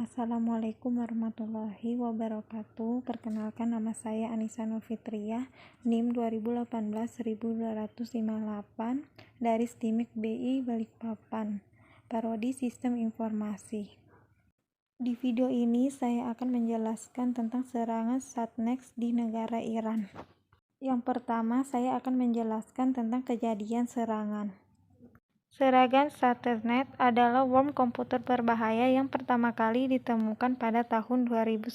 Assalamualaikum warahmatullahi wabarakatuh. Perkenalkan, nama saya Anissa Nurfitriah, NIM 2018-1258 dari STIMIK BI Balikpapan, Prodi Sistem Informasi. Di video ini saya akan menjelaskan tentang serangan Satnex di negara Iran. Yang pertama, saya akan menjelaskan tentang kejadian serangan. Serangan Satnex adalah worm komputer berbahaya yang pertama kali ditemukan pada tahun 2010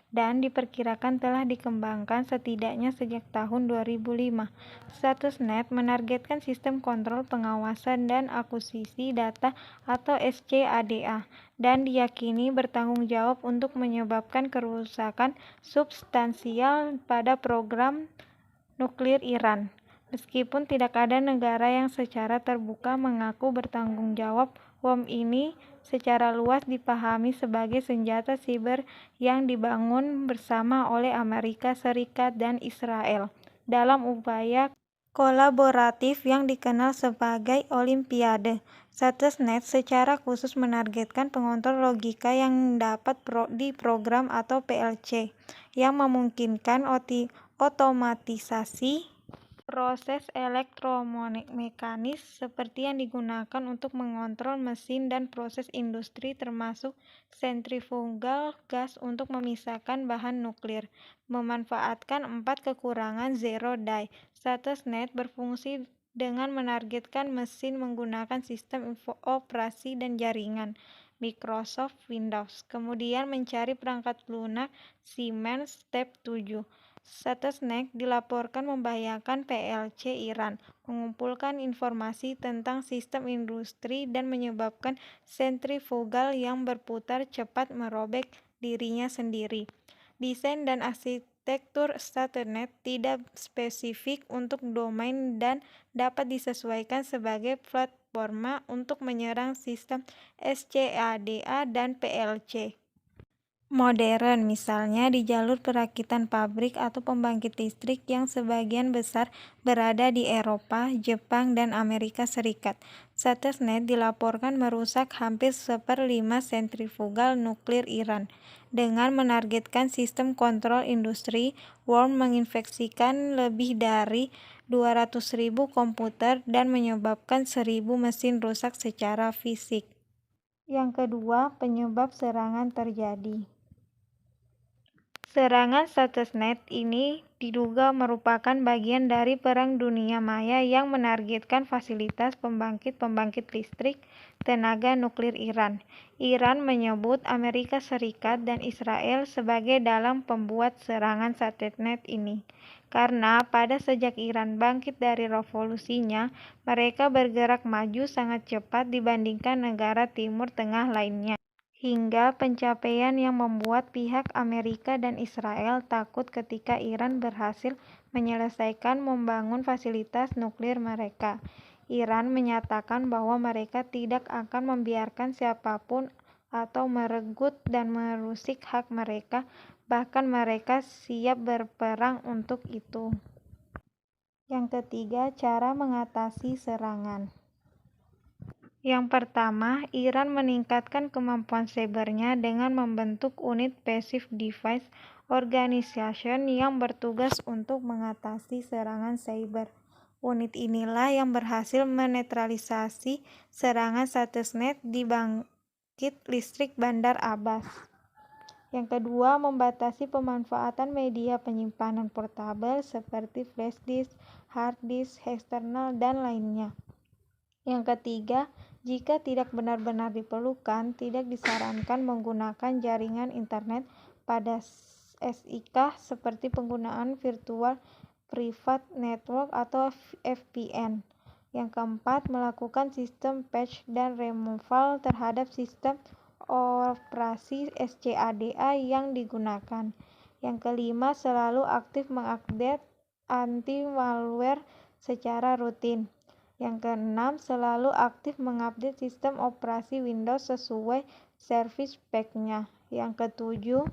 dan diperkirakan telah dikembangkan setidaknya sejak tahun 2005. Satnex menargetkan sistem kontrol pengawasan dan akuisisi data atau SCADA dan diyakini bertanggung jawab untuk menyebabkan kerusakan substansial pada program nuklir Iran. Meskipun tidak ada negara yang secara terbuka mengaku bertanggung jawab, worm ini secara luas dipahami sebagai senjata siber yang dibangun bersama oleh Amerika Serikat dan Israel dalam upaya kolaboratif yang dikenal sebagai Olimpiade. Satnex secara khusus menargetkan pengontrol logika yang dapat diprogram atau PLC, yang memungkinkan otomatisasi proses elektromekanis seperti yang digunakan untuk mengontrol mesin dan proses industri termasuk sentrifugal gas untuk memisahkan bahan nuklir. Memanfaatkan 4 kekurangan zero day, Satnex berfungsi dengan menargetkan mesin menggunakan sistem operasi dan jaringan Microsoft Windows, kemudian mencari perangkat lunak Siemens Step 7. Satnex dilaporkan membahayakan PLC Iran, mengumpulkan informasi tentang sistem industri dan menyebabkan sentrifugal yang berputar cepat merobek dirinya sendiri. Desain dan arsitektur Satnex tidak spesifik untuk domain dan dapat disesuaikan sebagai platforma untuk menyerang sistem SCADA dan PLC modern, misalnya di jalur perakitan pabrik atau pembangkit listrik yang sebagian besar berada di Eropa, Jepang, dan Amerika Serikat. Satnex dilaporkan merusak hampir 1/5 sentrifugal nuklir Iran. Dengan menargetkan sistem kontrol industri, worm menginfeksikan lebih dari 200.000 komputer dan menyebabkan 1.000 mesin rusak secara fisik. Yang kedua, penyebab serangan terjadi. Serangan Satnex ini diduga merupakan bagian dari Perang Dunia Maya yang menargetkan fasilitas pembangkit listrik tenaga nuklir Iran. Iran menyebut Amerika Serikat dan Israel sebagai dalang pembuat serangan Satnex ini. Karena pada sejak Iran bangkit dari revolusinya, mereka bergerak maju sangat cepat dibandingkan negara Timur Tengah lainnya, hingga pencapaian yang membuat pihak Amerika dan Israel takut ketika Iran berhasil menyelesaikan membangun fasilitas nuklir mereka. Iran menyatakan bahwa mereka tidak akan membiarkan siapapun atau merenggut dan merusik hak mereka, bahkan mereka siap berperang untuk itu. Yang ketiga, cara mengatasi serangan. Yang pertama, Iran meningkatkan kemampuan cybernya dengan membentuk unit Passive Device Organization yang bertugas untuk mengatasi serangan cyber. Unit inilah yang berhasil menetralisasi serangan Satnex di bangkit listrik Bandar Abbas. Yang kedua, membatasi pemanfaatan media penyimpanan portabel seperti flash disk, hard disk eksternal, dan lainnya. Yang ketiga, jika tidak benar-benar diperlukan, tidak disarankan menggunakan jaringan internet pada SIK seperti penggunaan Virtual Private Network atau VPN. Yang keempat, melakukan sistem patch dan removal terhadap sistem operasi SCADA yang digunakan. Yang kelima, selalu aktif mengupdate anti-malware secara rutin. Yang keenam, selalu aktif mengupdate sistem operasi Windows sesuai service pack-nya. Yang ketujuh,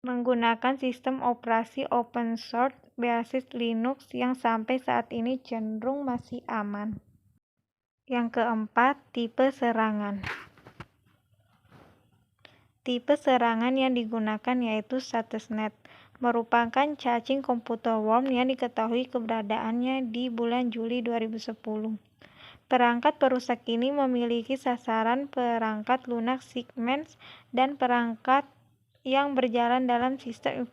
menggunakan sistem operasi open source berbasis Linux yang sampai saat ini cenderung masih aman. Yang keempat, tipe serangan. Tipe serangan yang digunakan yaitu Stuxnet, merupakan cacing komputer worm yang diketahui keberadaannya di bulan Juli 2010. Perangkat perusak ini memiliki sasaran perangkat lunak Siemens dan perangkat yang berjalan dalam sistem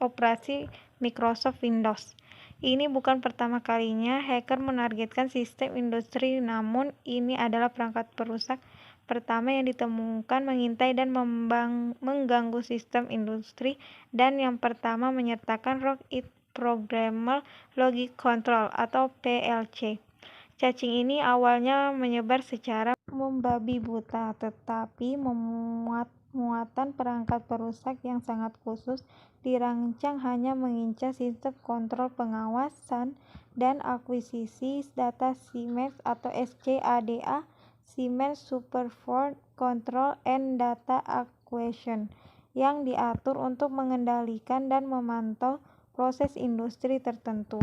operasi Microsoft Windows. Ini bukan pertama kalinya hacker menargetkan sistem industri, namun ini adalah perangkat perusak pertama yang ditemukan mengintai dan mengganggu sistem industri dan yang pertama menyertakan Rock-it Programmable Logic Control atau PLC. Cacing ini awalnya menyebar secara membabi buta, tetapi muatan perangkat perusak yang sangat khusus dirancang hanya mengincar sistem kontrol pengawasan dan akuisisi data Siemens atau SCADA, Siemens Supervised Control and Data Acquisition, yang diatur untuk mengendalikan dan memantau proses industri tertentu.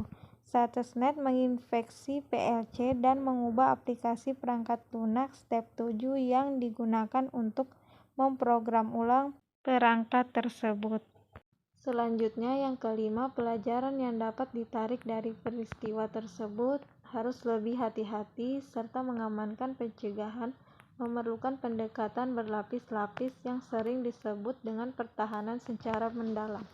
Stuxnet menginfeksi PLC dan mengubah aplikasi perangkat lunak step 7 yang digunakan untuk memprogram ulang perangkat tersebut. Selanjutnya, yang kelima, pelajaran yang dapat ditarik dari peristiwa tersebut harus lebih hati-hati serta mengamankan pencegahan memerlukan pendekatan berlapis-lapis yang sering disebut dengan pertahanan secara mendalam.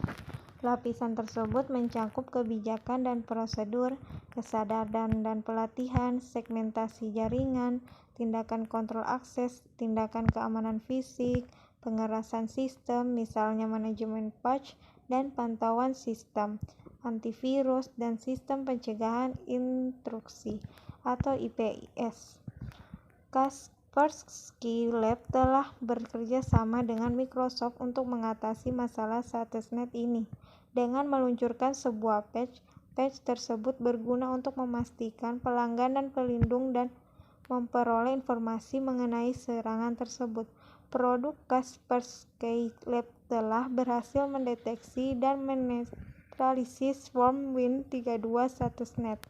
Lapisan tersebut mencakup kebijakan dan prosedur, kesadaran dan pelatihan, segmentasi jaringan, tindakan kontrol akses, tindakan keamanan fisik, pengerasan sistem, misalnya manajemen patch dan pantauan sistem, antivirus, dan sistem pencegahan intrusi atau IPS. Kaspersky Lab telah bekerja sama dengan Microsoft untuk mengatasi masalah Stuxnet ini dengan meluncurkan sebuah patch. Patch tersebut berguna untuk memastikan pelanggan dan pelindung dan memperoleh informasi mengenai serangan tersebut. Produk Kaspersky Lab telah berhasil mendeteksi dan menetralisir worm Win32 Stuxnet.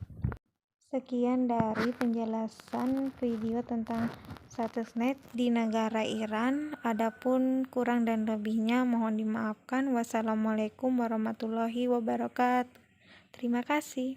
Sekian dari penjelasan video tentang Stuxnet di negara Iran. Adapun kurang dan lebihnya mohon dimaafkan. Wassalamualaikum warahmatullahi wabarakatuh. Terima kasih.